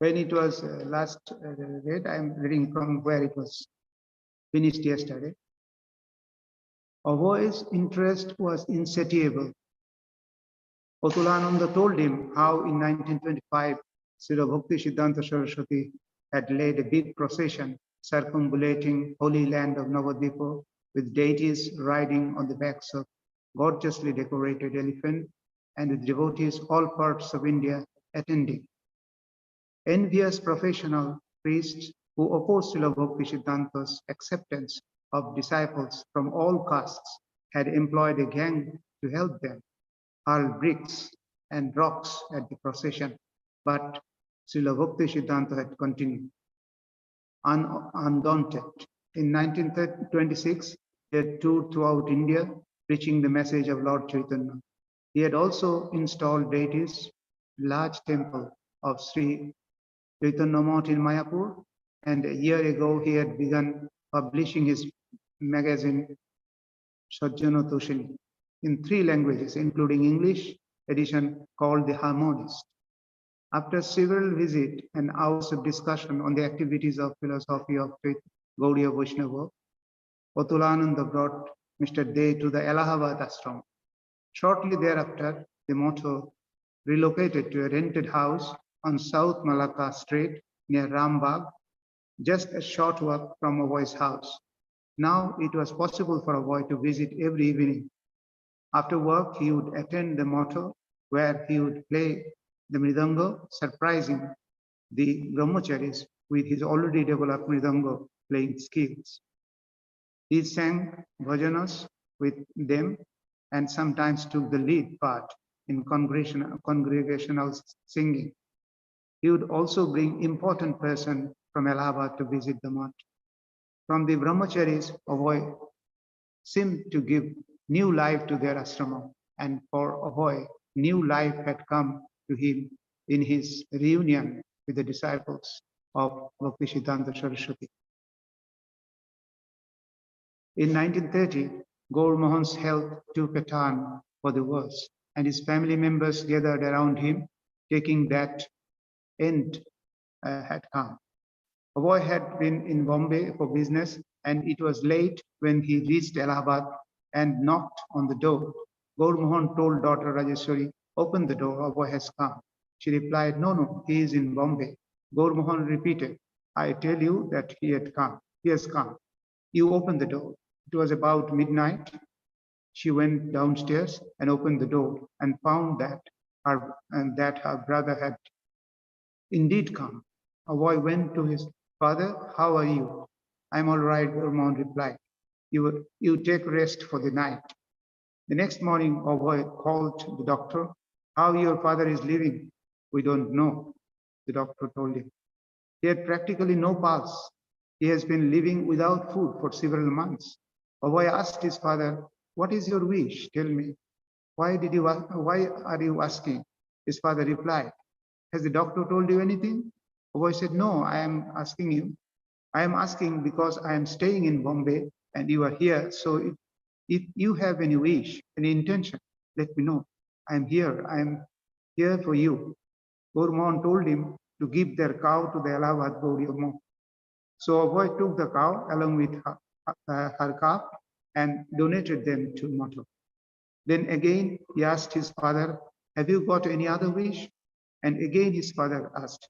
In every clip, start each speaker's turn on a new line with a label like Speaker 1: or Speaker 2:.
Speaker 1: when it was last read, I am reading from where it was finished yesterday. Abhay's interest was insatiable. Otulananda told him how in 1925, Srila Bhakti Siddhanta Saraswati had led a big procession circumambulating holy land of Navadvipa with deities riding on the backs of gorgeously decorated elephant and with devotees all parts of India attending. Envious professional priests who opposed Srila Bhakti Siddhanta's acceptance of disciples from all castes had employed a gang to help them hurl bricks and rocks at the procession, but Srila Bhakti Siddhanta had continued. Undaunted. In 1926, he had toured throughout India, preaching the message of Lord Chaitanya. He had also installed deities, large temple of Sri Chaitanya Math in Mayapur, and a year ago he had begun publishing his magazine Sajjana Toshini in 3 languages, including English edition called The Harmonist. After several visits and hours of discussion on the activities of philosophy of faith, Gaudiya Vaishnava, Otulananda brought Mr. De to the Allahabad ashram. Shortly thereafter, the motto relocated to a rented house on South Malacca Street near Rambagh, just a short walk from Abhay's house. Now it was possible for Abhay to visit every evening. After work, he would attend the motto where he would play the mridanga, surprising the brahmacharis with his already developed mridanga playing skills. He sang bhajanas with them and sometimes took the lead part in congregational singing. He would also bring important person from Allahabad to visit the mott. From the brahmacharis, Abhay seemed to give new life to their ashrama, and for Abhay, new life had come to him in his reunion with the disciples of Bhakti Siddhanta Saraswati. In 1930, Gaur Mohan's health took a turn for the worse, and his family members gathered around him, taking that end had come. Abhay had been in Bombay for business, and it was late when he reached Allahabad and knocked on the door. Gaur Mohan told daughter Rajeshwari, "Open the door, Abhay has come." She replied, "No, he is in Bombay." Gaur Mohan repeated, "I tell you that he has come. You open the door." It was about midnight. She went downstairs and opened the door and found that her brother had indeed come. Abhay went to his father. "How are you?" "I'm all right," Gaur Mohan replied. You take rest for the night." The next morning, Abhay called the doctor. "How your father is living?" "We don't know," the doctor told him. "He had practically no pulse. He has been living without food for several months." Abhay asked his father, "What is your wish? Tell me. Why are you asking?" His father replied, "Has the doctor told you anything?" Abhay said, "No, I am asking because I am staying in Bombay and you are here. So if you have any wish, any intention, let me know. I am here for you." Gaur Mohan told him to give their cow to the Allahabad Gaudiya Mohan. So Abhay took the cow along with her calf and donated them to Motto. Then again he asked his father, "Have you got any other wish?" And again his father asked,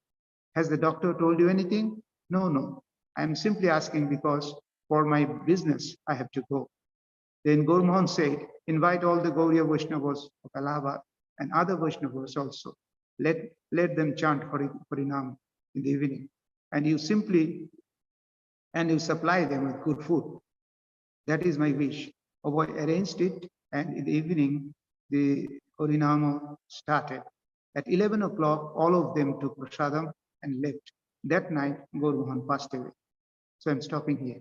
Speaker 1: "Has the doctor told you anything?" No. I am simply asking because for my business I have to go." Then Gaur Mohan said, "Invite all the Gaudiya Vaishnavas of Allahabad and other Vaishnavas also. Let them chant Harinam in the evening. And you supply them with good food. That is my wish." Abhay arranged it, and in the evening, the Harinama started. At 11 o'clock, all of them took prasadam and left. That night, Gaur Mohan passed away. So I'm stopping here.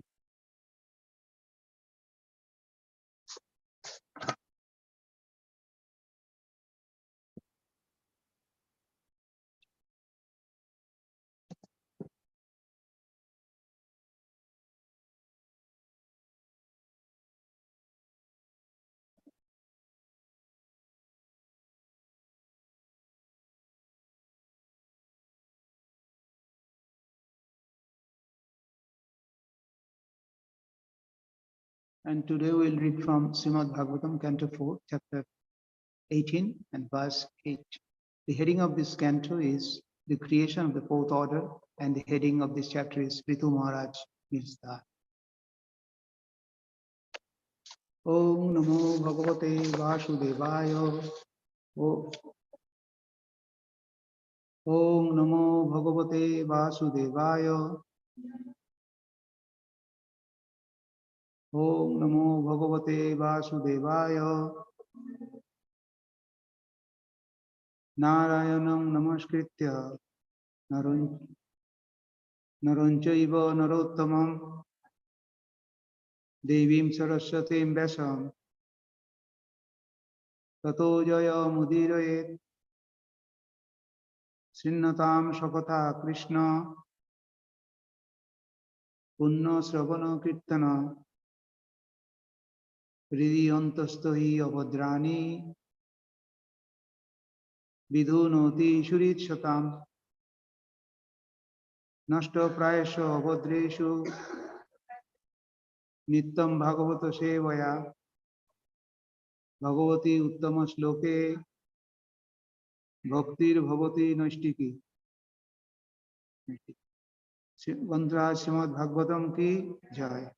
Speaker 1: And today we'll read from Srimad Bhagavatam, Canto 4, Chapter 18 and verse 8. The heading of this canto is the creation of the fourth order, and the heading of this chapter is Ritu Maharaj Nirstha. Om Namo Bhagavate Vasudevaya. Om Namo Bhagavate Vasudevaya. Om Namo Bhagavate Vasudevaya. Narayanam Namaskritya Naranchaiva Narottamam Devim Saraswatim Vyasam Tato Jaya Mudirayet Srinnatam Shakata Krishna Punna Sravana Kirtana Hridiyantastahi Abhadrani Vidhunoti Shurit Shatam Nashta Prayasha Abhadreshu Nittam Bhagavata Sevaya Bhagavati Uttama Shloke Bhaktir Bhavati Naistiki. Mantra Srimad Bhagavatam ki Jai.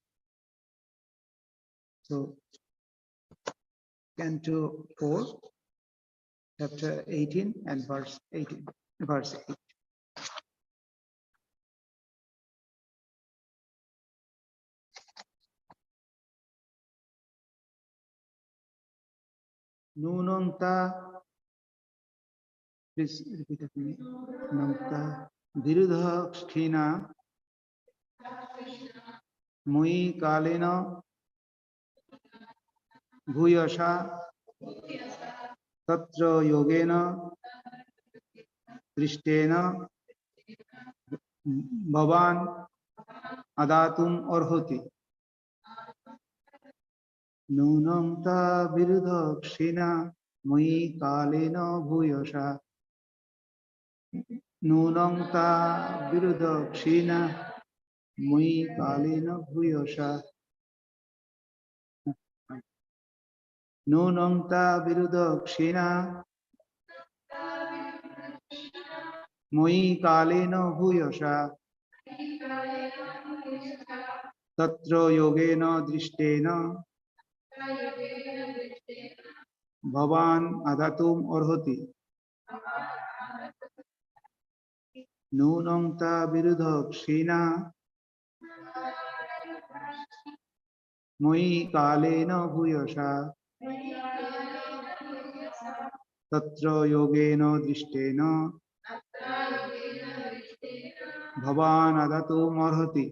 Speaker 1: So, Canto 4, Chapter 18 and verse 18. Verse 8. Nunanta, please repeat it for me. Nunanta Virudha Kshina Mui Kalena Bhuyasha Tatra Yogena Trishtena Bhavan Adatum Arhoti. Nunam ta virudha kshina mui kalena bhuyasha. Nunam ta virudha kshina mui kalena bhuyasha. Nunam ta virudha kshina mui kalena bhuyasha. Tatra yogena drishtena Bhavan adatum arhoti. Nunam ta virudha kshina Moi kalena bhuyasha tatra yogena drishtena bhavan adatu marhati.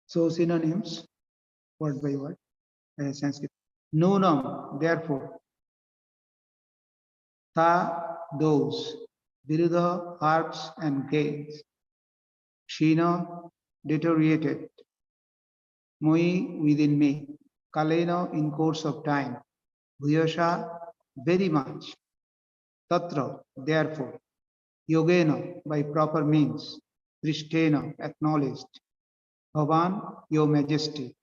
Speaker 1: So synonyms, word by word, Sanskrit. Nunam, therefore. Ta, those. Viruddha, hearts and gains. Kshina, deteriorated. Moi, within me. Kalena, in course of time. Bhuyasha, very much. Tatra, therefore. Yogena, by proper means. Drishtena, acknowledged. Bhavan, your majesty.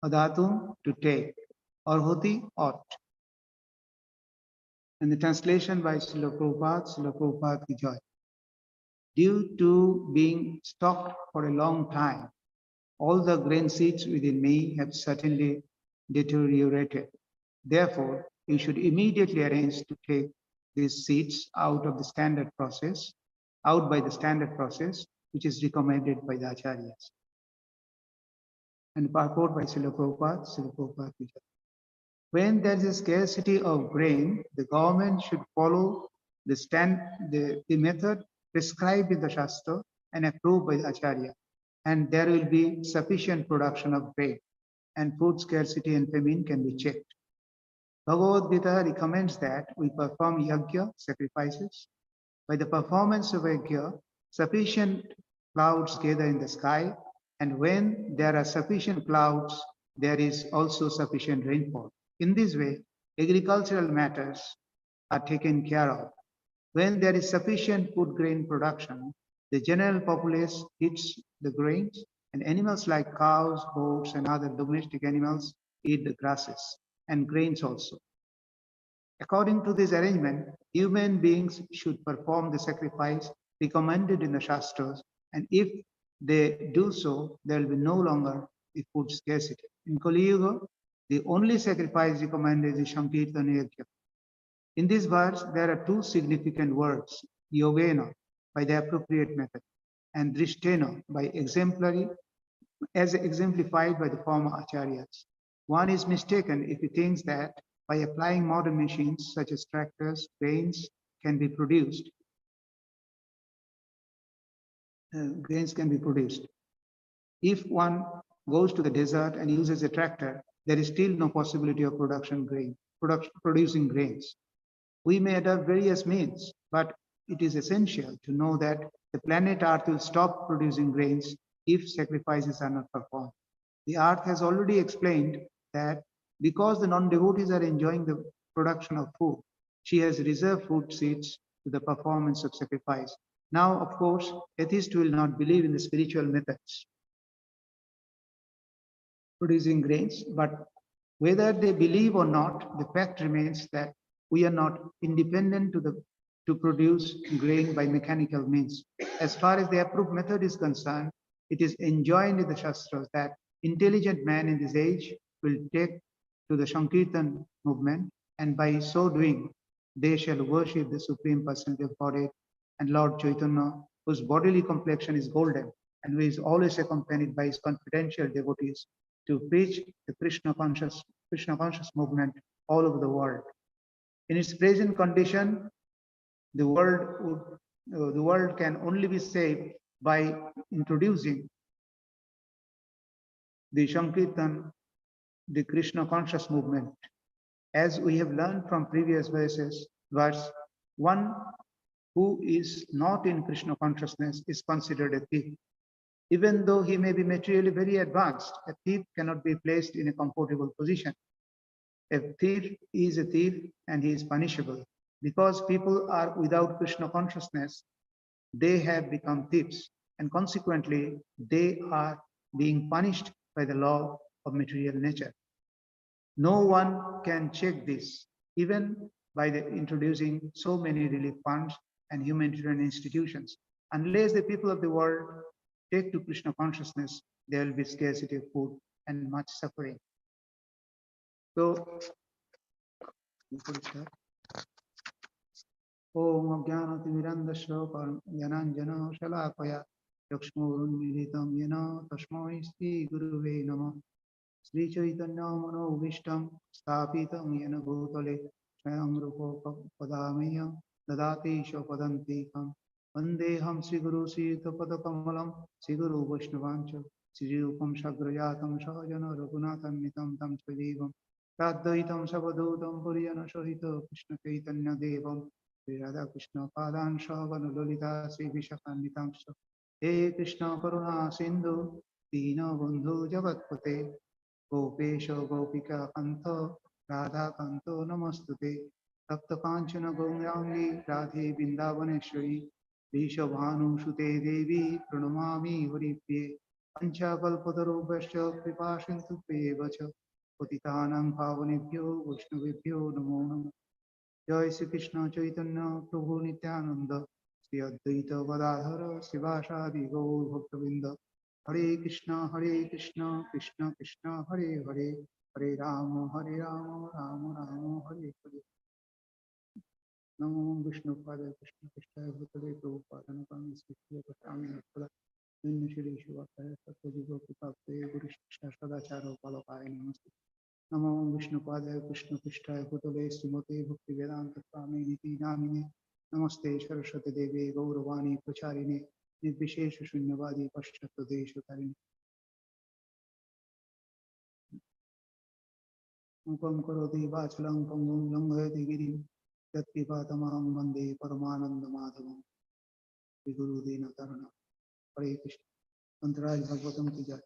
Speaker 1: Adatum, to take. Arhoti, ought. And the translation by Srila Prabhupada ki Jai. Due to being stocked for a long time, all the grain seeds within me have certainly deteriorated. Therefore, you should immediately arrange to take these seeds out by the standard process, which is recommended by the Acharyas. And purport by Srila Prabhupada ki Jai. When there is a scarcity of grain, the government should follow the method prescribed in the Shastra and approved by the Acharya, and there will be sufficient production of grain, and food scarcity and famine can be checked. Bhagavad Gita recommends that we perform yajna, sacrifices. By the performance of yajna, sufficient clouds gather in the sky, and when there are sufficient clouds, there is also sufficient rainfall. In this way, agricultural matters are taken care of. When there is sufficient food grain production, The general populace eats the grains, and animals like cows, goats, and other domestic animals eat the grasses and grains also. According to this arrangement, human beings should perform the sacrifice recommended in the Shastras, and if they do so, there will be no longer a food scarcity. In Kali Yuga, the only sacrifice recommended is Sankirtana Yajna. In this verse, there are two significant words, Yogena, by the appropriate method, and Drishtena, by exemplary, as exemplified by the former acharyas. One is mistaken if he thinks that by applying modern machines such as tractors, grains can be produced. Grains can be produced. If one goes to the desert and uses a tractor, there is still no possibility of producing grains. We may adopt various means, but it is essential to know that the planet Earth will stop producing grains if sacrifices are not performed. The Earth has already explained that because the non-devotees are enjoying the production of food, she has reserved food seeds to the performance of sacrifice. Now, of course, atheists will not believe in the spiritual methods producing grains, but whether they believe or not, the fact remains that we are not independent to produce grain by mechanical means. As far as the approved method is concerned, it is enjoined in the Shastras that intelligent man in this age will take to the Sankirtan movement, and by so doing, they shall worship the Supreme Personality of Godhead and Lord Chaitanya, whose bodily complexion is golden and who is always accompanied by his confidential devotees to preach the Krishna conscious movement all over the world. In its present condition, the world can only be saved by introducing the Sankirtan, the Krishna conscious movement. As we have learned from previous verses, one who is not in Krishna consciousness is considered a thief. Even though he may be materially very advanced, a thief cannot be placed in a comfortable position. A thief is a thief and he is punishable. Because people are without Krishna consciousness, they have become thieves, and consequently, they are being punished by the law of material nature. No one can check this, even by introducing so many relief funds and humanitarian institutions. Unless the people of the world take to Krishna consciousness, there will be scarcity of food and much suffering. So, Om Jnanatimirandasya Jananjana Shalakaya Yakshmurunmilitam Yena Tasmai Sri Guruve Namah Sri Chaitanya Mano Vishtam Sthapitam Yena Bhutale Swayam Rupa Padamaya Dadati Shopadantikam Vandeham Sri Guru Sita Padakamalam Sri Guru Vaishnavancha Sri Rupam Shagrajatam Shahajana Raghunatham Nitam Tam Svadevam Tadvaitam Savadutam Puriyana Shahita Krishna Chaitanya Devam Sri Radha Krishna Padan Shavana Lolita Sri Vishakanitam He Krishna Karuna Sindhu Dina Bandhu Jagatpate Gopesha Gopika Kantha Radha Kanto Namastute Tapta Kanchana Gaunyangi Radhe Bindavaneshwari Rishabhanu Shute Devi Pranamami Varipye Pancha Kalpatarubhasya Kripashintu Pevacha Patitanam Pavanebhyo Vaishnavebhyo Namo Namo Jai Sri Krishna Chaitanya Prabhu Nityananda Sri Advaita Gadadhara Sivasadi Gaur Bhaktavinda Hare Krishna Krishna Krishna Hare Hare Hare Rama Rama Rama Hare Hare Namo Vishnu Pada Krishna Krishna Bhutale Prabhupada Nakami Sri Goswami Nakula Vinna Shri Shivakaya Satyajiva Putapte Guru Shishna Sadacharo Palakaya Namaste Namo Vishnu Pada Krishna Krishna Bhutale Srimate Bhakti Vedanta Swami Niti Namine Namaste Saraswati Devi Gauravani Pracharine Nirvishesha Shunyavadi Paschatva Desha Tarini Mukam Karoti Vachalam Pangum Langhayati Girim Yatkipatamaham Vande Paramananda Madhavam Sri Guru Dina Tarana Hare Krishna Antaraj Bhagavatam Ki Jai.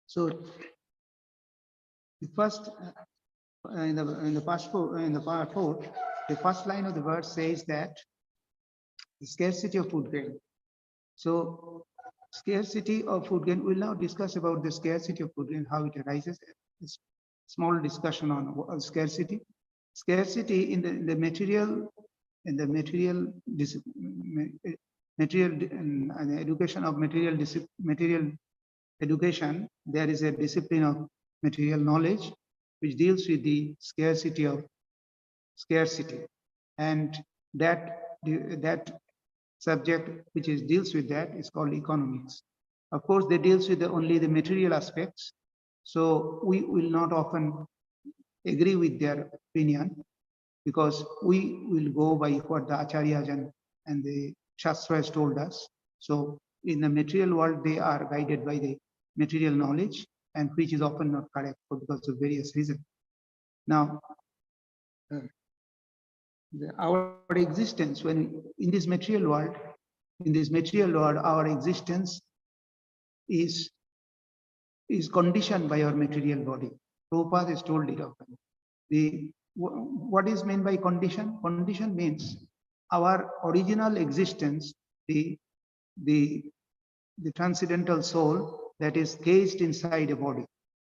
Speaker 1: So the first in the part 4, the first line of the verse says that the scarcity of food grain. So scarcity of food grain, we'll now discuss about the scarcity of food grain, how it arises. This small discussion on scarcity. Scarcity in the material, in the material material and education of material education, there is a discipline of material knowledge which deals with the scarcity of scarcity, and that subject which is deals with that is called economics. Of course, they deals with only the material aspects, so we will not often agree with their opinion, because we will go by what the acharyas and the shastras told us. So in the material world, they are guided by the material knowledge, and which is often not correct because of various reasons. Now, our existence, when in this material world, our existence is conditioned by our material body. Prabhupada has told it often. What is meant by condition? Condition means our original existence, the transcendental soul that is caged inside a body,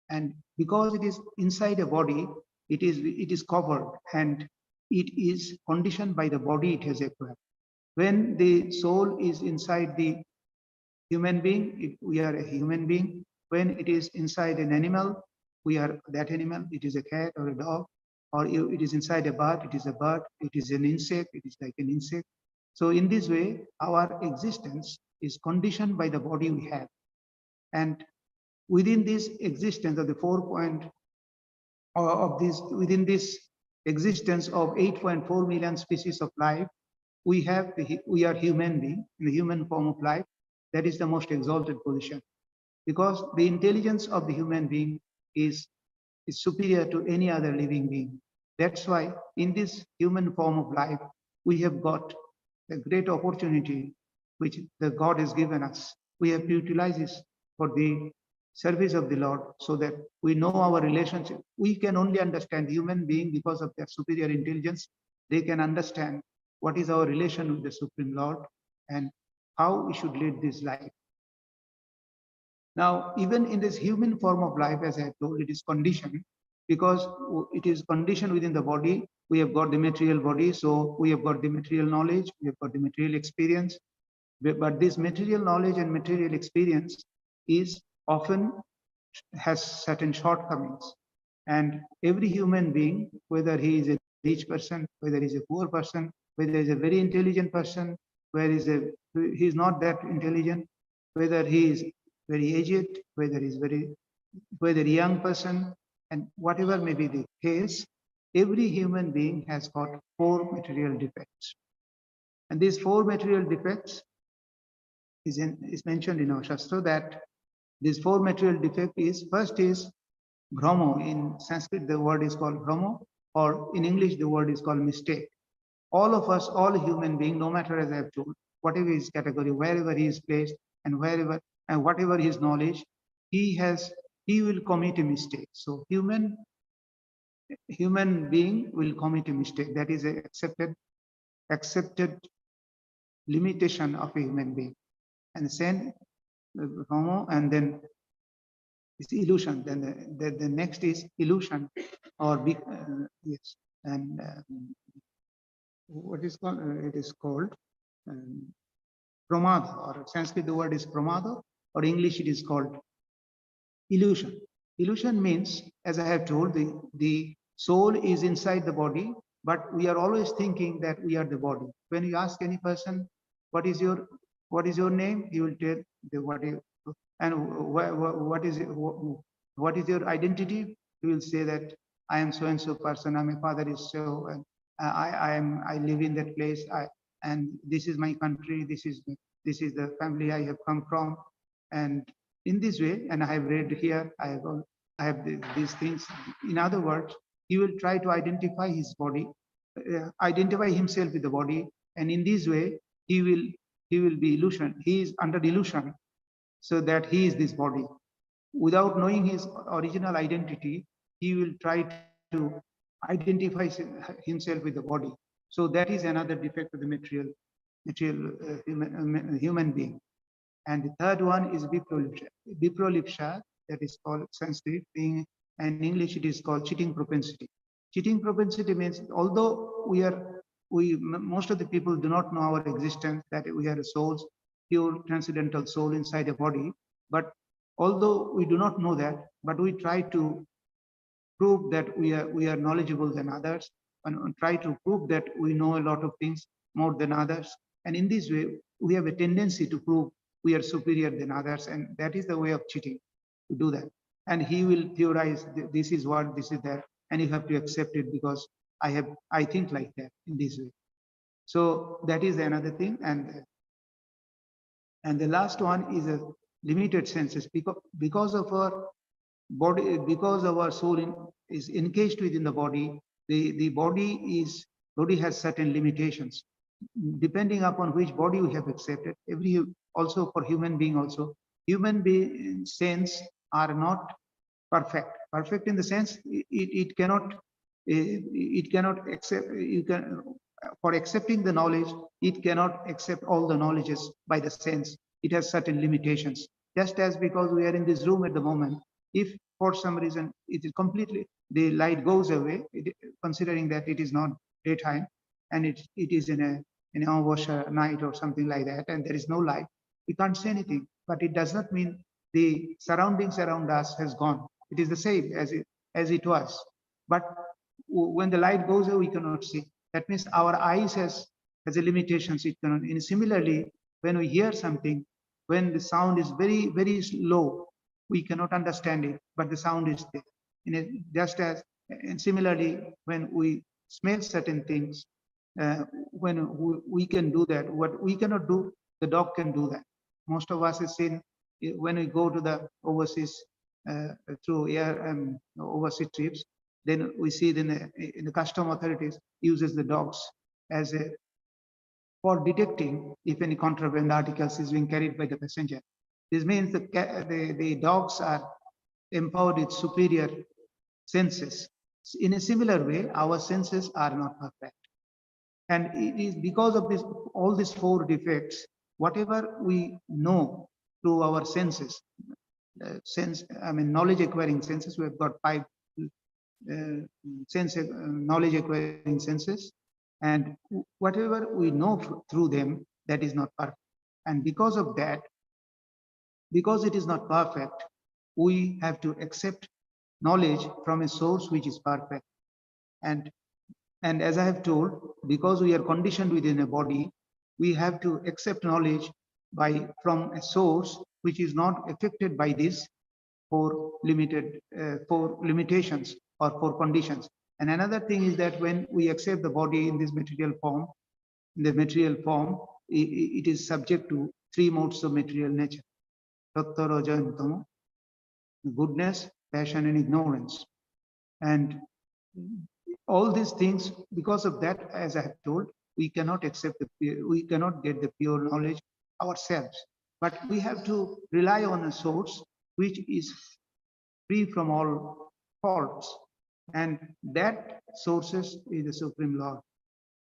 Speaker 1: and because it is inside a body, it is covered, and it is conditioned by the body it has acquired. When the soul is inside the human being, we are a human being. When it is inside an animal, we are that animal. It is a cat or a dog, or it is inside a bird, it is a bird. It is an insect, it is like an insect. So in this way, our existence is conditioned by the body we have. And within this existence of the 4 point of this, within this existence of 8.4 million species of life, we are human being in the human form of life. That is the most exalted position, because the intelligence of the human being is superior to any other living being. That's why in this human form of life, we have got a great opportunity which the God has given us. We have to utilize this for the service of the Lord, so that we know our relationship. We can only understand human being because of their superior intelligence. They can understand what is our relation with the Supreme Lord and how we should lead this life. Now, even in this human form of life, as I have told, it is conditioned, because it is conditioned within the body. We have got the material body, so we have got the material knowledge, we have got the material experience. But this material knowledge and material experience is often has certain shortcomings. And every human being, whether he is a rich person, whether he is a poor person, whether he is a very intelligent person, whether he is not that intelligent, whether he is very aged, whether he is whether a young person, and whatever may be the case, every human being has got 4 material defects. And these 4 material defects is mentioned in our Shastra, that these 4 material defect is, first is bhramo. In Sanskrit, the word is called bhramo, or in English, the word is called mistake. All of us, all human beings, no matter, as I have told, whatever his category, wherever he is placed, and wherever and whatever his knowledge, he will commit a mistake. So human being will commit a mistake. That is a accepted limitation of a human being. And then homo, and then it's illusion. Then the next is illusion, or yes, and what is called? It is called pramada, or Sanskrit the word is pramada, or English it is called illusion. Illusion means, as I have told, the soul is inside the body, but we are always thinking that we are the body. When you ask any person, what is your name, he will tell and what is your identity. He will say that I am so and so person. My father is so, and I live in that place. And this is my country. This is the family I have come from, and in this way. And I have read here. I have these things. In other words, he will try to identify his body, identify himself with the body, and in this way he will be illusion. He is under illusion, so that he is this body. Without knowing his original identity, he will try to identify himself with the body. So that is another defect of the material human being. And the third one is Viprolipsha. Viprolipsha, that is called Sanskrit, being and in English it is called cheating propensity. Cheating propensity means although most of the people do not know our existence, that we are a soul, pure transcendental soul inside a body. But although we do not know that, but we try to prove that we are knowledgeable than others, and try to prove that we know a lot of things more than others. And in this way, we have a tendency to prove we are superior than others, and that is the way of cheating, to do that. And he will theorize, this is what, this is that, and you have to accept it because I think like that in this way. So that is another thing. And the last one is a limited senses, because of our body, because our is encaged within the body. The body has certain limitations depending upon which body we have accepted. Also for human being, also human being sense are not perfect in the sense it cannot accept, you can, for accepting the knowledge, it cannot accept all the knowledges by the sense. It has certain limitations. Just as because we are in this room at the moment, if for some reason it is completely, the light goes away, considering that it is not daytime and it is in a Amavasya night or something like that, and there is no light, we can't say anything. But it does not mean the surroundings around us has gone. It is the same as it was. But when the light goes away, we cannot see. That means our eyes has a limitations. It cannot. And similarly, when we hear something, when the sound is very, very low, we cannot understand it, but the sound is there. Just as, and similarly, when we smell certain things, when we can do that, what we cannot do, the dog can do that. Most of us have seen when we go to the overseas through air overseas trips, then we see in the custom authorities uses the dogs as a for detecting if any contraband articles is being carried by the passenger. This means the dogs are empowered with superior senses. In a similar way, our senses are not perfect. And it is because of this, all these four defects, whatever we know through our senses, knowledge acquiring senses, we have got five knowledge acquiring senses, and whatever we know through them, that is not perfect. And because of that, because it is not perfect, we have to accept knowledge from a source which is perfect. And as I have told, because we are conditioned within a body, we have to accept knowledge from a source which is not affected by this for limitations or for conditions. And another thing is that when we accept the body in this material form, it is subject to three modes of material nature: Sattva, Raja, and Tama, goodness, passion, and ignorance. And all these things, because of that, as I have told, we cannot get the pure knowledge ourselves. But we have to rely on a source which is free from all faults. And that sources is the Supreme Lord.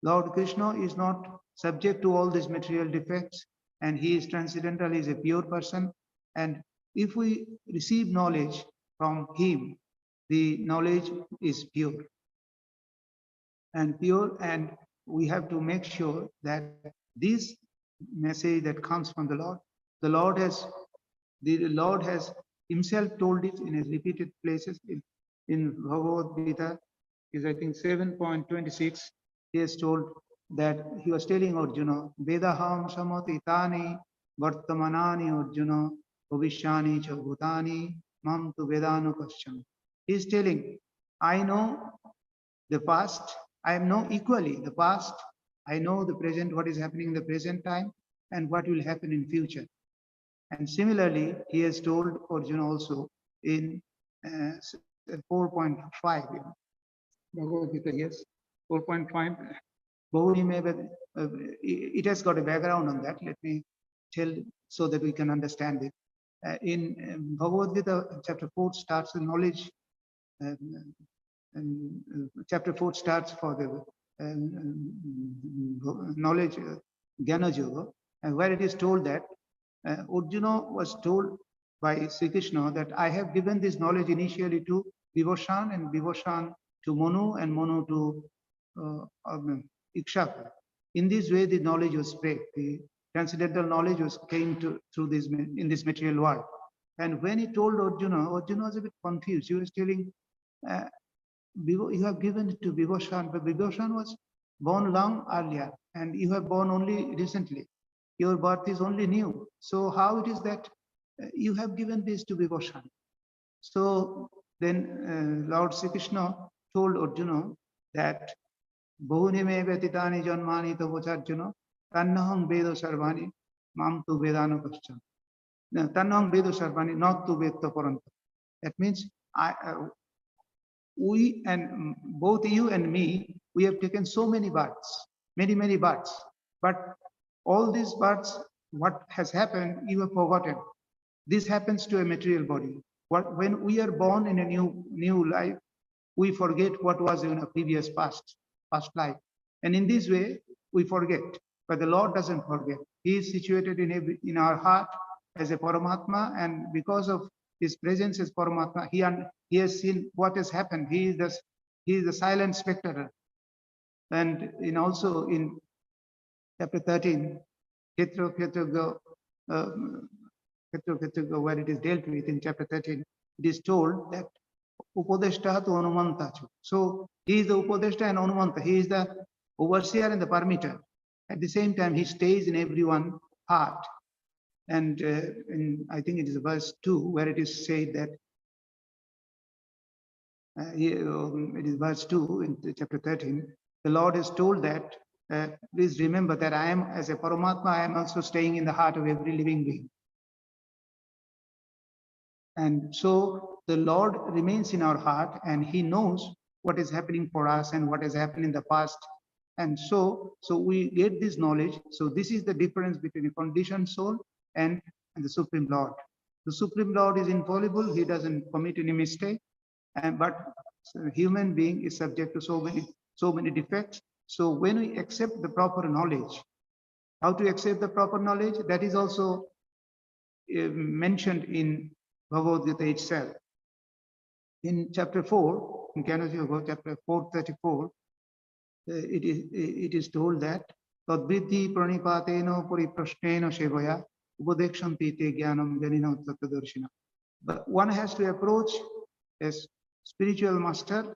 Speaker 1: Lord Krishna is not subject to all these material defects, and he is transcendental, he is a pure person. And if we receive knowledge from him, the knowledge is pure. And we have to make sure that this message that comes from the Lord has himself told it in repeated places in Bhagavad Gita, is I think 7.26. He has told that he was telling Arjuna, Vedaham samatitani vartamanani Arjuna bhavishyani cha bhutani mam tu vedanu kascham. He is telling, I know the past, I know equally the past, I know the present, what is happening in the present time, and what will happen in future. And similarly, he has told Arjuna also in 4.5, Bhagavad Gita, yes, 4.5. It has got a background on that. Let me tell so that we can understand it. In Bhagavad Gita, chapter 4 starts with knowledge. Chapter 4 starts for the knowledge, Jnana Yoga, and where it is told that Arjuna was told by Sri Krishna that I have given this knowledge initially to Vibhushan and Vibhushan to Manu and Manu to Ikshaku. In this way, the knowledge was spread. The transcendental knowledge was came to through this in this material world. And when he told Arjuna, Arjuna was a bit confused. He was telling, you have given it to Vibhushan, but Vibhushan was born long earlier, and you have born only recently. Your birth is only new. So how it is that you have given this to Vibhushan? So then Lord Sri Krishna told Arjuna that Bahuni me vyatitani janmani tavacharjuna tannaham vedo sarvani mam tu vedano kaschan. Tannaham vedo sarvani not tu vedta paranta. That means we and both you and me, we have taken so many births, many births. But all these births, what has happened, you have forgotten. This happens to a material body. When we are born in a new life, we forget what was in a previous past life. And in this way, we forget. But the Lord doesn't forget. He is situated in our heart as a Paramatma, and because of his presence as Paramatma, he has seen what has happened. He is the silent spectator. And also in chapter 13, where it is dealt with in chapter 13, it is told that Upadeshta to Anumanta. So he is the Upadeshta and Anumanta. He is the overseer and the permitter. At the same time, he stays in everyone's heart. And I think it is verse 2 where it is said that it is verse 2 in chapter 13. The Lord has told that please remember that I am, as a Paramatma, I am also staying in the heart of every living being. And so the Lord remains in our heart, and he knows what is happening for us and what has happened in the past. And so we get this knowledge. So this is the difference between a conditioned soul and the Supreme Lord. The Supreme Lord is infallible. He doesn't commit any mistake. But a human being is subject to so many defects. So when we accept the proper knowledge, how to accept the proper knowledge, that is also mentioned in Bhagavad Gita itself. In chapter 4, in Jnana Yoga, chapter 434, it is told that Tadvidhi pranipateno pariprashneno sevaya upadekshanti te jnanam janina tattadarshina. But one has to approach a spiritual master.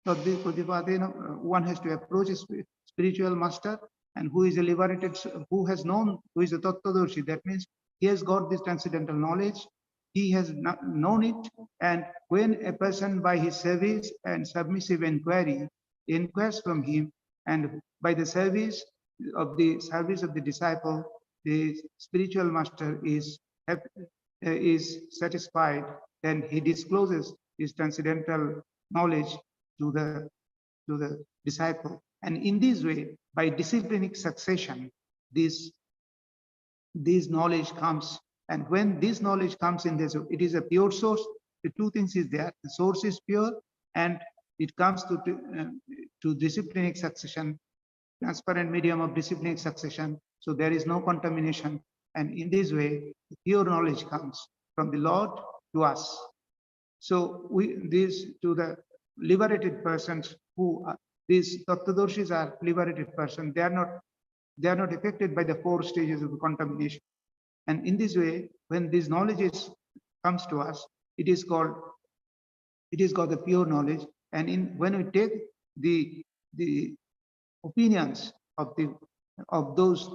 Speaker 1: One has to approach a spiritual master, and who is a liberated, who is a tattvadarshi. That means he has got this transcendental knowledge. He has known it, and when a person by his service and submissive inquiry inquires from him, and by the service of the disciple, the spiritual master is satisfied, then he discloses his transcendental knowledge to the disciple. And in this way, by disciplinic succession, this knowledge comes. And when this knowledge comes in this, it is a pure source. The two things is there. The source is pure, and it comes to disciplinic succession, transparent medium of disciplinic succession. So there is no contamination. And in this way, pure knowledge comes from the Lord to us. So to the liberated persons who are, these Tattvadarshis are liberated persons. They are not affected by the 4 stages of the contamination. And in this way, when this knowledge comes to us, it is called the pure knowledge. And when we take the opinions of those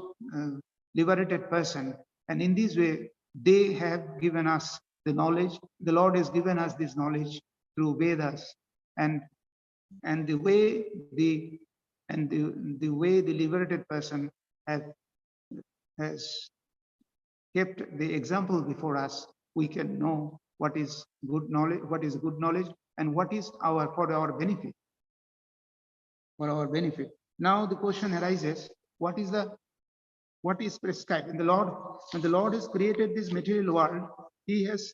Speaker 1: liberated person, and in this way, they have given us the knowledge. The Lord has given us this knowledge through Vedas, and the way the liberated person has kept the example before us, we can know what is good knowledge, and what is for our benefit. Now the question arises: what is prescribed? And when the Lord has created this material world, He has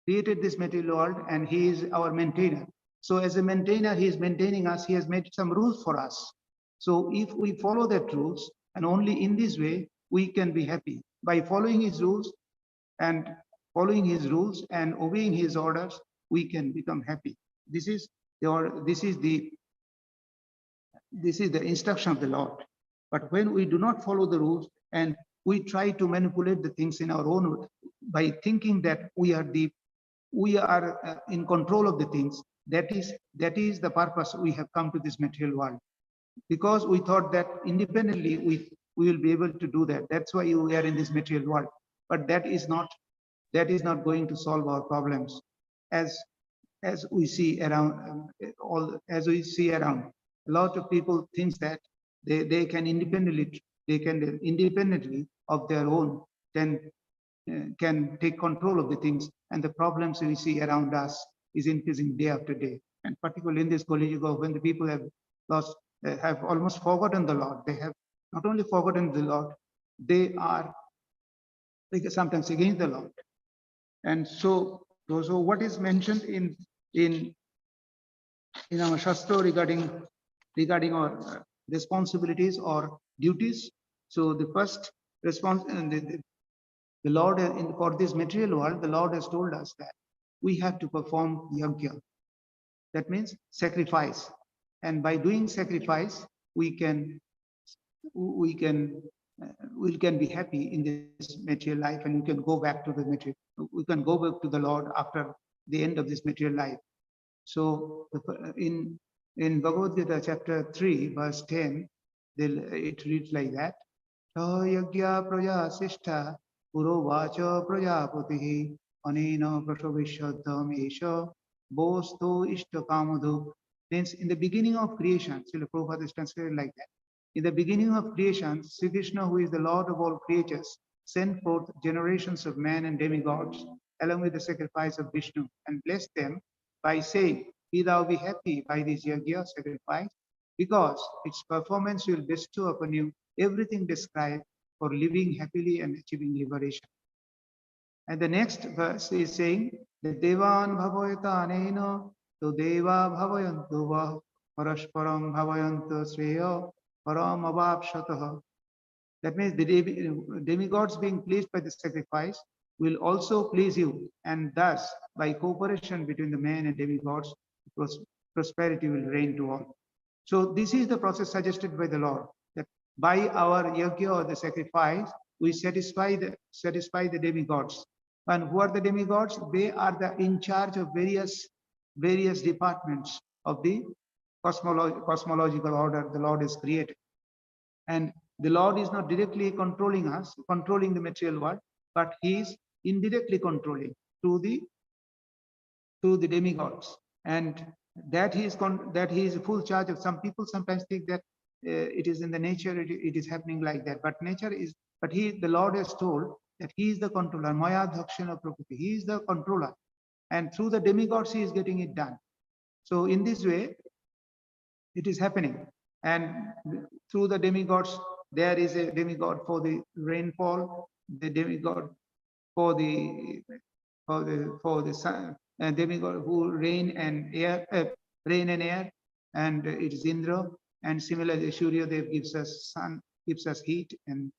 Speaker 1: created this material world, and He is our maintainer. So as a maintainer, He is maintaining us. He has made some rules for us. So if we follow that rules, and only in this way, we can be happy. By following his rules and obeying his orders, we can become happy. This is the instruction of the Lord. But when we do not follow the rules and we try to manipulate the things in our own by thinking that we are in control of the things, that is the purpose we have come to this material world. Because we thought that independently we will be able to do that. That's why we are in this material world. But that is not going to solve our problems. As we see around, a lot of people think that they can independently of their own can take control of the things, and the problems we see around us is increasing day after day. And particularly in this Kali Yuga, when the people have almost forgotten the Lord. They have not only forgotten the Lord, they are sometimes against the Lord. And so what is mentioned in our Shastra regarding our responsibilities or duties. So the first response, the Lord for this material world, the Lord has told us that we have to perform yajna. That means sacrifice, and by doing sacrifice, we can be happy in this material life, and we can go back to the material. We can go back to the Lord after the end of this material life. So in Bhagavad Gita chapter 3 verse 10, it reads like that: Yagya praja sishta puro vacha prajapatihi anena prashavishaddham esha bosto ishta kamadhu. Means in the beginning of creation, Srila Prabhupada is translated like that. In the beginning of creation, Sri Krishna, who is the Lord of all creatures, sent forth generations of men and demigods along with the sacrifice of Vishnu and blessed them by saying, "Be thou be happy by this yajna sacrifice, because its performance will bestow upon you everything described for living happily and achieving liberation." And the next verse is saying, "The Devan bhavayata anena, to Deva bhavayantu va parashparam bhavayantu sreya param avapshatah." That means the demigods being pleased by the sacrifice will also please you, and thus by cooperation between the men and demigods, prosperity will reign to all. So this is the process suggested by the Lord, that by our yajna or the sacrifice, we satisfy the demigods. And who are the demigods? They are in charge of various departments of the cosmological order the Lord has created. And the Lord is not directly controlling the material world, but he is indirectly controlling through the demigods, and that he is full charge of. Some people sometimes think that it is in the nature, it is happening like that, but the Lord has told that he is the controller. Maya dhakshana prakriti, he is the controller, and through the demigods he is getting it done. So in this way it is happening, and through the demigods, there is a demigod for the rainfall, the demigod for the sun, and demigod who rain and air, and it is Indra. And similarly, Surya Dev gives us sun, gives us heat. And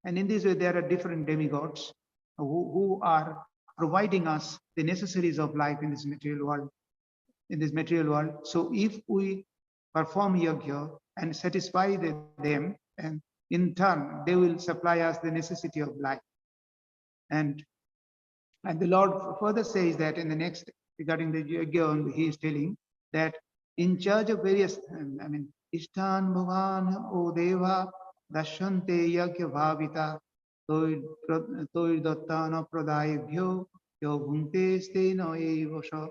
Speaker 1: in this way, there are different demigods who are providing us the necessaries of life in this material world. So if we perform yajna and satisfy them, and in turn they will supply us the necessity of life. And the Lord further says that in the next, regarding the yajna, he is telling that in charge of various, Ishtan Bhavan O Deva Dashante Yajna Bhavita Toir Dattana Pradayabhyo Yo Bhunte Steno Evasha.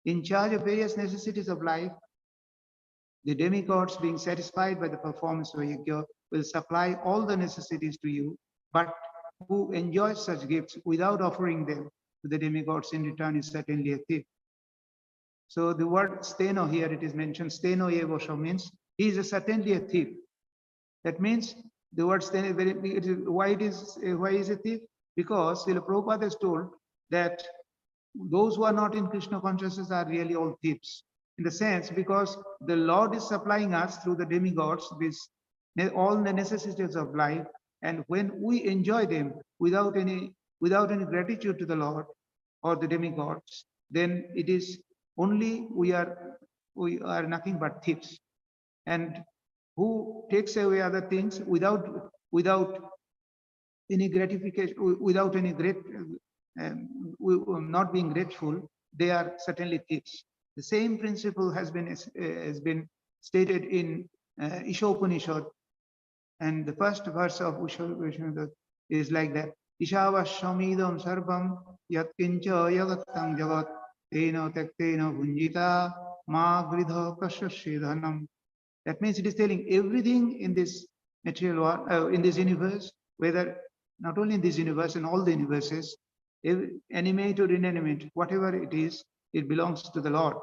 Speaker 1: In charge of various necessities of life, the demigods, being satisfied by the performance of yajna, will supply all the necessities to you, but who enjoys such gifts without offering them to the demigods in return is certainly a thief. So the word steno here, it is mentioned, steno evosha, means he is certainly a thief. That means the word steno, why is a thief? Because Srila Prabhupada is told that those who are not in Krishna consciousness are really all thieves. In the sense, because the Lord is supplying us through the demigods all the necessities of life, And when we enjoy them without any gratitude to the Lord or the demigods, then it is only we are nothing but thieves. And who takes away other things without any gratification, without any not being grateful, they are certainly thieves. The same principle has been stated in Isha Upanishad, and the first verse of Isha Upanishad is like that: Ishavashamidam sarvam yat kincha yagattam jagat tena tektena bhunjita ma gridha kasyasya dhanam. That means it is telling everything in this material world, in this universe, whether not only in this universe, in all the universes, animate or inanimate, whatever it is, it belongs to the Lord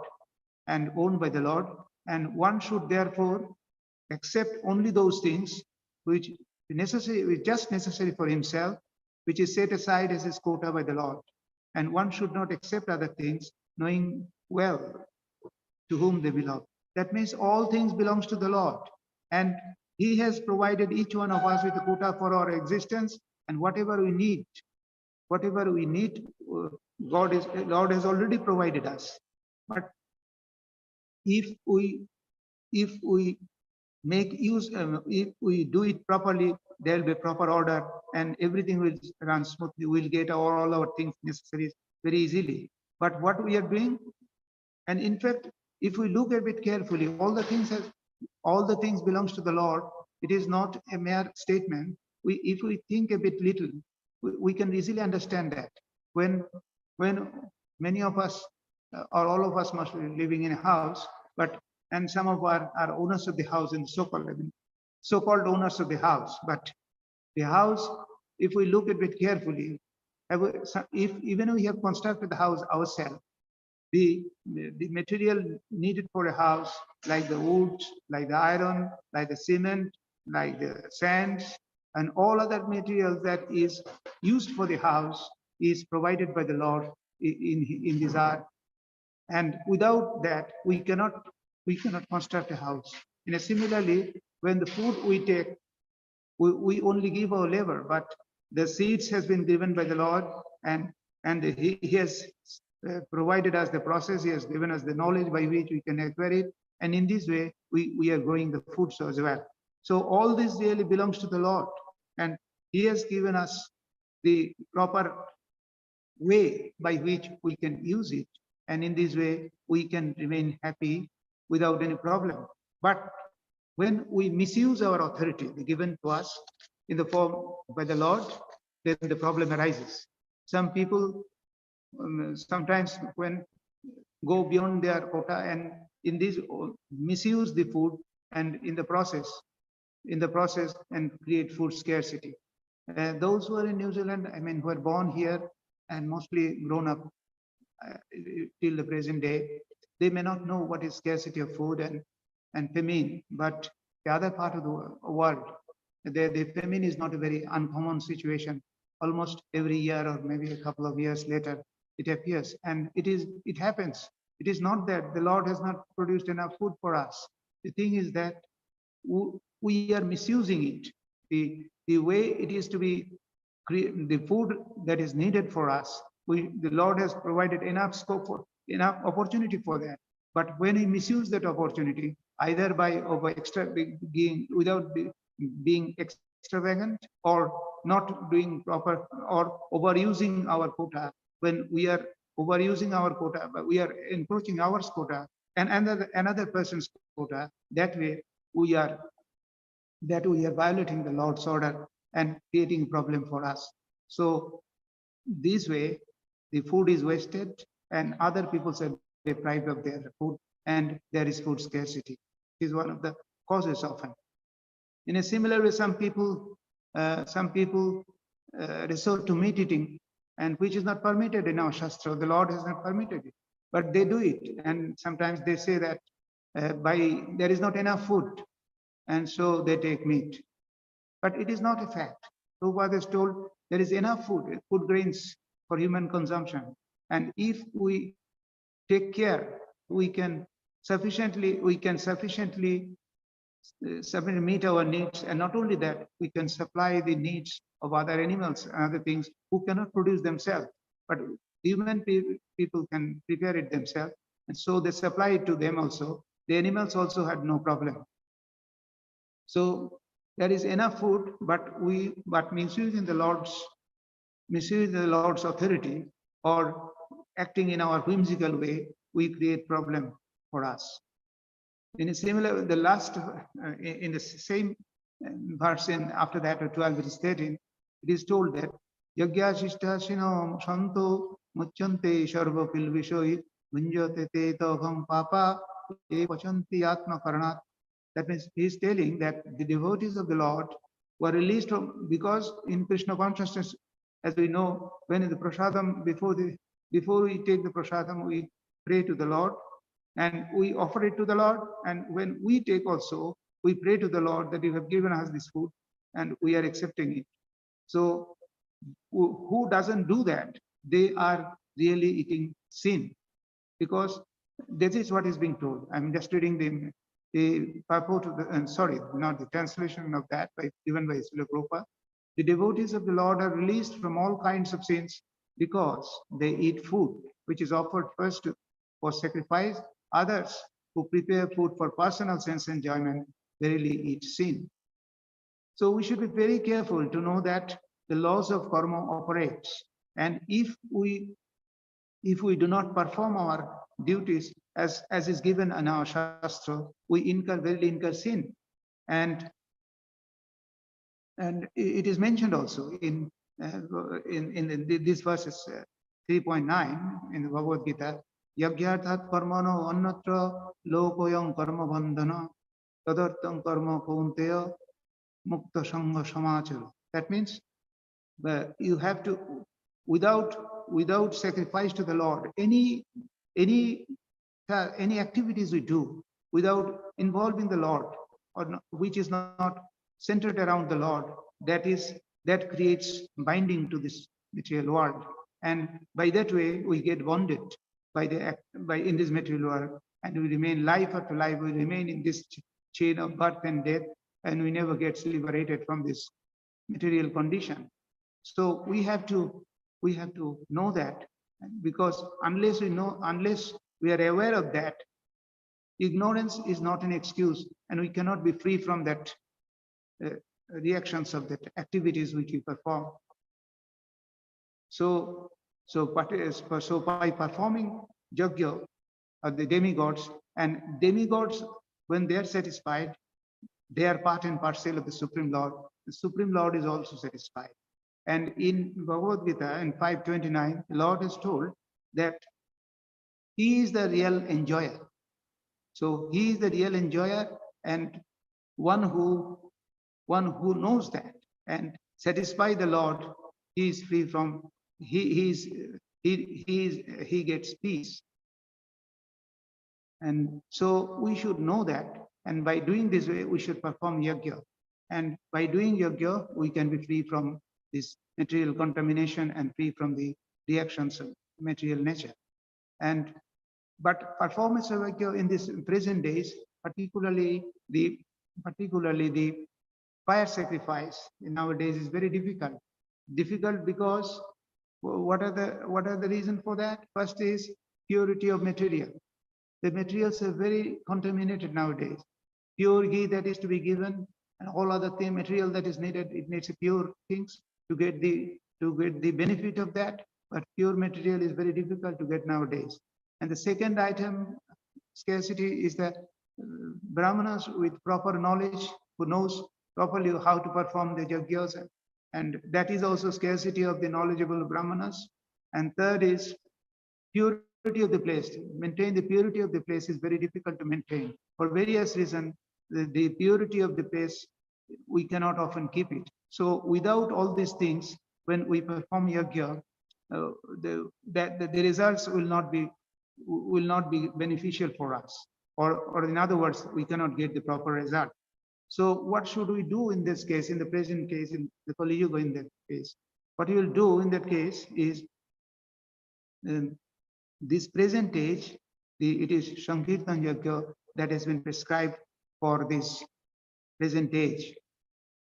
Speaker 1: and owned by the Lord. And one should therefore accept only those things which just necessary for himself, which is set aside as his quota by the Lord. And one should not accept other things, knowing well to whom they belong. That means all things belongs to the Lord, and He has provided each one of us with a quota for our existence, and whatever we need, Lord has already provided us. But if we make use, if we do it properly, there will be proper order, and everything will run smoothly. We'll get all our things necessary very easily. But what we are doing, and in fact, if we look a bit carefully, all the things belongs to the Lord. It is not a mere statement. If we think a bit little, we can easily understand that. When many of us or all of us must be living in a house, and some of our are owners of the house and so-called owners of the house, but the house, if we look at it carefully, if even we have constructed the house ourselves, the material needed for a house, like the wood, like the iron, like the cement, like the sands, and all other materials that is used for the house is provided by the Lord in this earth. And without that, we cannot construct a house. And similarly, when the food we take, we only give our labor, but the seeds has been given by the Lord, and he has provided us the process. He has given us the knowledge by which we can acquire it, and in this way we are growing the food as well. So all this really belongs to the Lord, and He has given us the proper way by which we can use it, and in this way we can remain happy without any problem. But when we misuse our authority given to us in the form by the Lord, then the problem arises. Some people sometimes when go beyond their quota, and in this misuse the food, and in the process and create food scarcity. Those who are in New Zealand, I mean, who are born here and mostly grown up till the present day, they may not know what is scarcity of food and famine. But the other part of the world, the famine is not a very uncommon situation. Almost every year or maybe a couple of years later, it appears, and it happens. It is not that the Lord has not produced enough food for us. The thing is that we are misusing it. The way it is to be, the food that is needed for us, the Lord has provided enough scope for, enough opportunity for that. But when we misuse that opportunity, either by without being extravagant, or not doing proper, or overusing our quota, when we are overusing our quota, but we are encroaching our quota and another person's quota, that way we are violating the Lord's order and creating a problem for us. So this way, the food is wasted and other people are deprived of their food, and there is food scarcity. It is one of the causes often. In a similar way, some people resort to meat eating, and which is not permitted in our Shastra. The Lord has not permitted it, but they do it. And sometimes they say that there is not enough food, and so they take meat. But it is not a fact. Prabhupada is told there is enough food grains for human consumption. And if we take care, we can sufficiently meet our needs. And not only that, we can supply the needs of other animals and other things who cannot produce themselves. But human people can prepare it themselves. And so they supply it to them also. The animals also had no problem. So there is enough food, but misusing the Lord's authority or acting in our whimsical way, we create problem for us. In a similar, the last, in the same verse, in after that, 12 verse 13, it is told that Yagya Shishta Shino Shanto Muchante Sharva Pilvishoi Munjate Te Togham Papa E Pachanti Atma Karanat. That means he is telling that the devotees of the Lord were released from, because in Krishna consciousness, as we know, when in the prasadam, before we take the prasadam, we pray to the Lord and we offer it to the Lord. And when we take also, we pray to the Lord that you have given us this food and we are accepting it. So who doesn't do that? They are really eating sin, because this is what is being told. I'm just reading the purport of the, sorry, not the translation of that, given by Srila Prabhupada. The devotees of the Lord are released from all kinds of sins because they eat food which is offered first for sacrifice. Others who prepare food for personal sense enjoyment verily eat sin. So we should be very careful to know that the laws of karma operates, and if we do not perform our duties as is given in our shastra, we verily incur sin. And it is mentioned also in this verses 3.9 in the Bhagavad Gita, Yagyarthat karmano annatra lokoyam karma bandhana tadartam karma kaunteya mukta sangha samachara. That means you have to, without sacrifice to the Lord, any activities we do without involving the Lord, or which is not centered around the Lord, that creates binding to this material world, and by that way we get bonded in this material world, and we remain life after life. We remain in this chain of birth and death, and we never get liberated from this material condition. So we have to know that, because unless we are aware of that, ignorance is not an excuse, and we cannot be free from that reactions of that activities which we perform. So by performing yajna of the demigods, and demigods, when they are satisfied, they are part and parcel of the Supreme Lord. The Supreme Lord is also satisfied. And in Bhagavad Gita in 5.29, the Lord has told that he is the real enjoyer. So he is the real enjoyer, and one who knows that and satisfy the Lord, he is free from, he gets peace. And so we should know that, and by doing this way we should perform yajna, and by doing yajna we can be free from this material contamination and free from the reactions of material nature. But performance of yajna in this present days, particularly the fire sacrifice nowadays, is very difficult. Difficult because what are the reason for that? First is purity of material. The materials are very contaminated nowadays. Pure ghee that is to be given, and all other material that is needed, it needs pure things to get the benefit of that. But pure material is very difficult to get nowadays. And the second item, scarcity, is that brahmanas with proper knowledge, who knows properly how to perform the yajnas, and that is also scarcity of the knowledgeable brahmanas. And third is purity of the place. Maintain the purity of the place is very difficult to maintain for various reasons. The purity of the place, we cannot often keep it. So without all these things, when we perform yajna, the results will not be beneficial for us, or in other words, we cannot get the proper result. So what should we do in this case, in the present case, in the Kali Yuga, in that case? What you will do in that case is, this present age, it is Sankirtan Yajna that has been prescribed for this present age.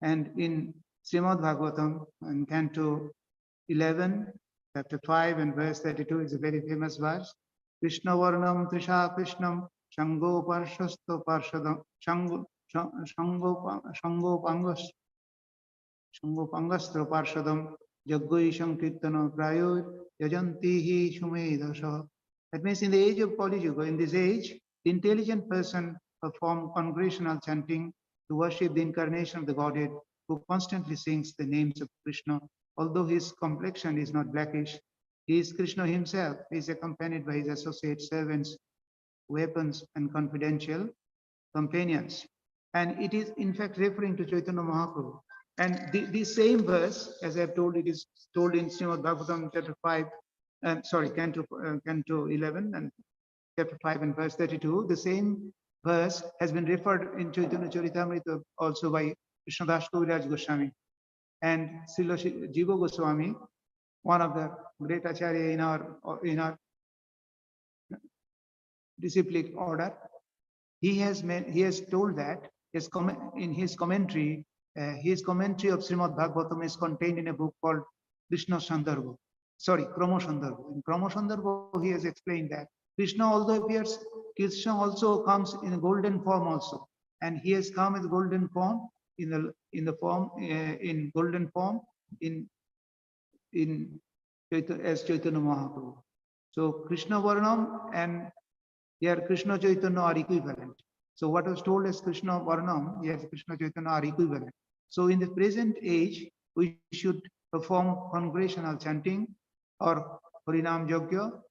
Speaker 1: And in Srimad Bhagavatam, in Canto 11, chapter 5 and verse 32 is a very famous verse. Krishna Varnam Trisha Krishnam Shango Parshasto Parshadam Shango Pangastro Parshadam Jaggoi Sankirtana Prayo Yajantihi Shumedasha. That means in the age of Kali Yuga, in this age, the intelligent person perform congregational chanting to worship the incarnation of the Godhead, who constantly sings the names of Krishna. Although his complexion is not blackish, he is Krishna himself. He is accompanied by his associate servants, weapons, and confidential companions. And it is in fact referring to Chaitanya Mahaprabhu. And the same verse, as I have told, it is told in Srimad Bhagavatam chapter 5, Canto 11 and chapter 5 and verse 32. The same verse has been referred in Chaitanya Charitamrita also by Krishnadas Kaviraj Goswami. And Srila Jiva Goswami, one of the great acharya in our disciplic order, he has told that in his commentary of Srimad Bhagavatam is contained in a book called Krishna Sandarbha. Krama Sandarbha. In Krama Sandarbha, he has explained that Krishna, although appears, Krishna also comes in a golden form also, and he has come in golden form in golden form as Chaitanya Mahaprabhu. So Krishna Varnam and here Krishna Chaitanya are equivalent. So what was told as Krishna Varnam, yes, Krishna Chaitanya are equivalent. So in the present age, we should perform congregational chanting or Harinam Yajna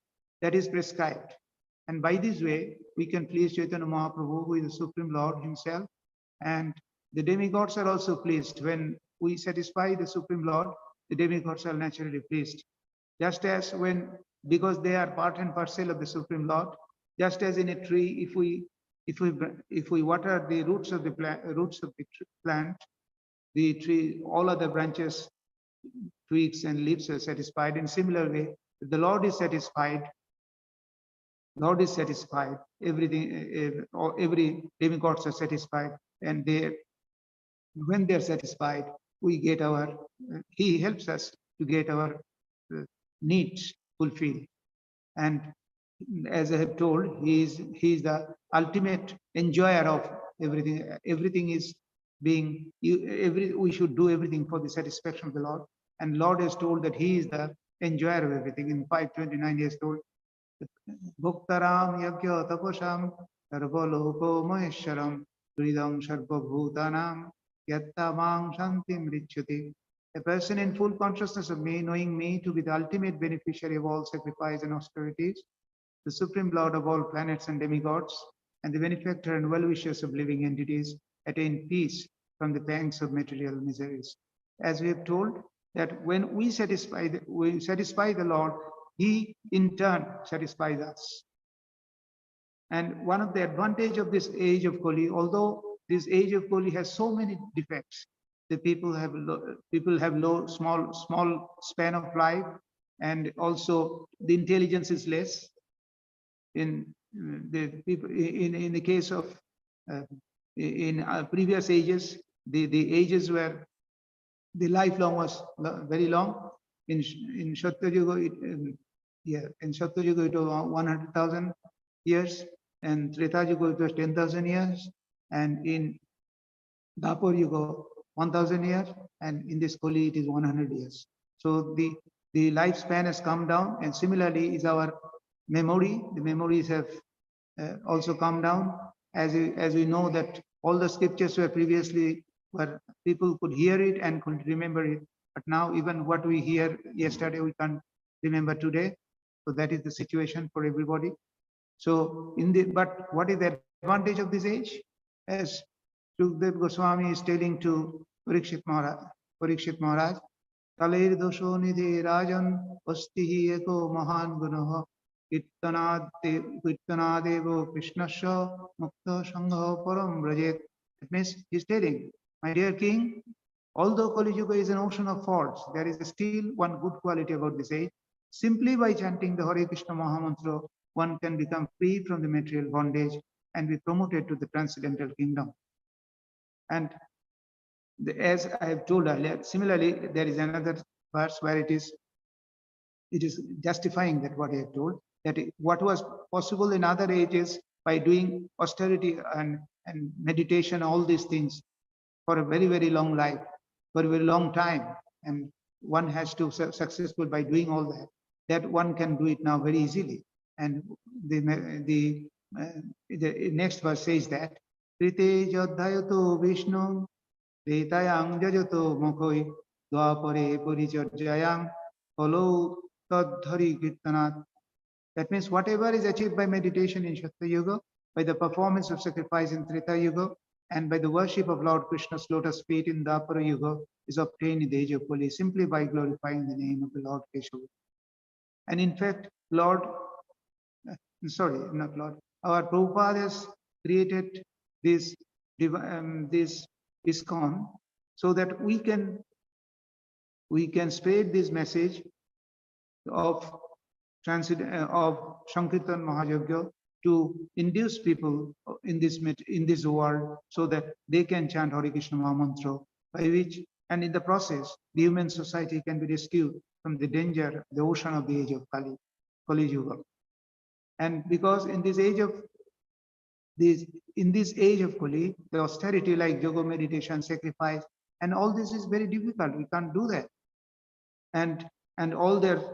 Speaker 1: that is prescribed. And by this way, we can please Chaitanya Mahaprabhu, who is the Supreme Lord himself. And the demigods are also pleased. When we satisfy the Supreme Lord, the demigods are naturally pleased. Just as because they are part and parcel of the Supreme Lord, just as in a tree, if we water the roots of the plant, the tree, all other branches, twigs and leaves are satisfied. In similar way, if the Lord is satisfied, everything, every demigods are satisfied, and when they're satisfied, we get he helps us to get our needs fulfilled. And as I have told, he is the ultimate enjoyer of everything. Everything is being, we should do everything for the satisfaction of the Lord. And Lord has told that he is the enjoyer of everything. In 529, he has told, Bhuktaram Yagya Taposham Sarvaloko Mahesharam Turidam Sarvabhutanam Yattamang Shantim Richati. A person in full consciousness of me, knowing me to be the ultimate beneficiary of all sacrifice and austerities, the Supreme Lord of all planets and demigods, and the benefactor and well-wishers of living entities, attain peace from the pangs of material miseries. As we have told, that when we satisfy the Lord, he in turn satisfies us. And one of the advantage of this age of Kali, although this age of Kali has so many defects, the people have small span of life, and also the intelligence is less. In the people, in the case of in previous ages, the ages where the lifelong was very long. In Satya Yuga, in Satya Yuga it was 100,000 years, and Treta Yuga it was 10,000 years, and in Dapur Yuga 1,000 years, and in this Kali it is 100 years. So the lifespan has come down, and similarly is our memory. The memories have also come down, as we know that all the scriptures were previously where people could hear it and could remember it, but now even what we hear yesterday we can't remember today. So that is the situation for everybody. So but what is the advantage of this age? As Sukdev Goswami is telling to Parikshit Maharaj, Kalir dosho nidhi rajan vastihi eko mahan gunaha kirtanadevo krishnasya mukta sangha param brajet. It means he's telling, my dear king, although Kali Yuga is an ocean of faults, there is still one good quality about this age. Simply by chanting the Hare Krishna Mahamantra, one can become free from the material bondage and be promoted to the transcendental kingdom. And as I have told earlier, similarly, there is another verse where it is justifying that what I have told, that what was possible in other ages by doing austerity and meditation, all these things for a very, very long life, for a very long time. And one has to successful by doing all that, that one can do it now very easily. And the next verse says that, Krite jodhayato Vishnu, Tretayang jajato mokhoi, dwapare parichorjayang, follow tadhari kirtanat. That means whatever is achieved by meditation in Shatta Yuga, by the performance of sacrifice in Treta Yuga, and by the worship of Lord Krishna's lotus feet in Dwapara Yuga, is obtained in the age of Kali simply by glorifying the name of the Lord Keshava. And in fact, not Lord, our Prabhupada has created this, this ISKCON so that we can spread this message of Sankirtan Mahayagya to induce people in this world so that they can chant Hare Krishna Mahamantra, by which, and in the process, the human society can be rescued from the danger, the ocean of the age of Kali Yuga. And because in this age of Kali, the austerity like yoga, meditation, sacrifice, and all this is very difficult. We can't do that. And all the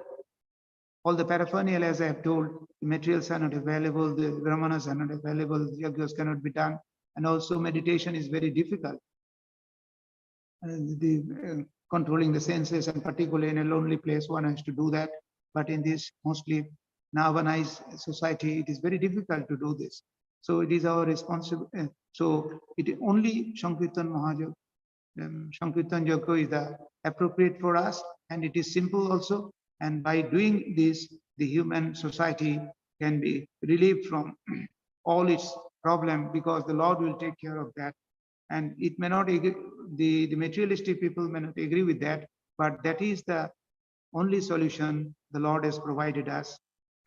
Speaker 1: paraphernalia, as I have told, the materials are not available, the brahmanas are not available, the yagyas cannot be done, and also meditation is very difficult. Controlling the senses, and particularly in a lonely place, one has to do that. But in this mostly Navanized society, it is very difficult to do this. So it is our responsibility. So it only Sankirtan Mahayagya, Sankirtan Yagya is the appropriate for us, and it is simple also. And by doing this, the human society can be relieved from all its problem, because the Lord will take care of that. And it may not agree, the materialistic people may not agree with that, but that is the only solution the Lord has provided us.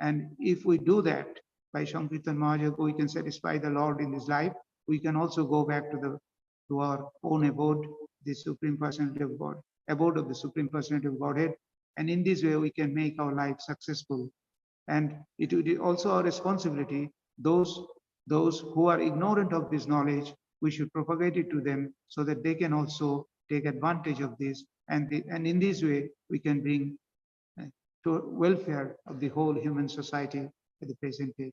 Speaker 1: And if we do that by Sankirtan Mahayagya, we can satisfy the Lord in this life. We can also go back to our own abode, the Supreme Personality of God, abode of the Supreme Personality of Godhead. And in this way, we can make our life successful. And it is also our responsibility, those who are ignorant of this knowledge, we should propagate it to them so that they can also take advantage of this. And in this way, we can bring to welfare of the whole human society at the present day.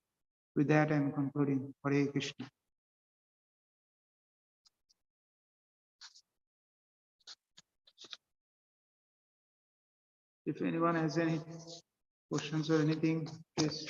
Speaker 1: With that, I am concluding. Hare Krishna. If anyone has any questions or anything, please.